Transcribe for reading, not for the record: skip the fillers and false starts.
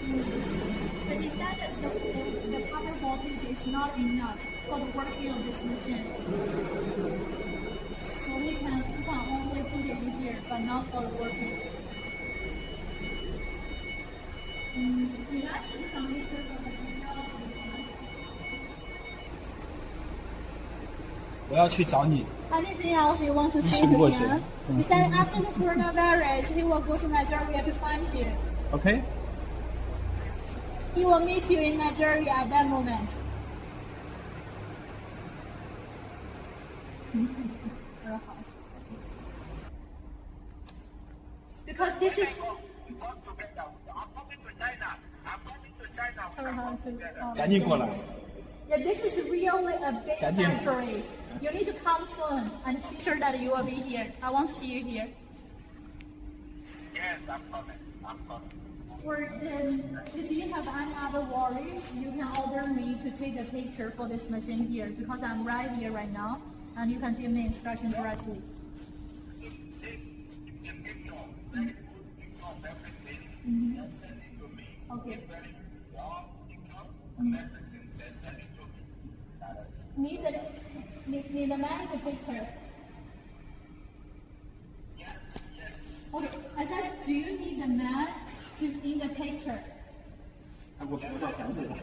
But he said that the power voltage is not enough for the working of this machine. So he can only put it in here, but not for the working. 你来欣赏这个我要去找你。 Anything else you want to say to him? He said after the coronavirus, he will go to Nigeria to find you. OK。 He will meet you in Nigeria at that moment. Because this is. Oh, 赶紧过来。 Yeah, this is really a big factory. You need to come soon and make sure that you will be here. I want to see you here. Yes, I'm coming. I'm coming. Or if you have any other worries, you can order me to take a picture for this machine here because I'm right here right now, and you can give me instructions directly. Okay. Need the man in the picture. Okay, I said, do you need the man in the picture? 我不知道想起来。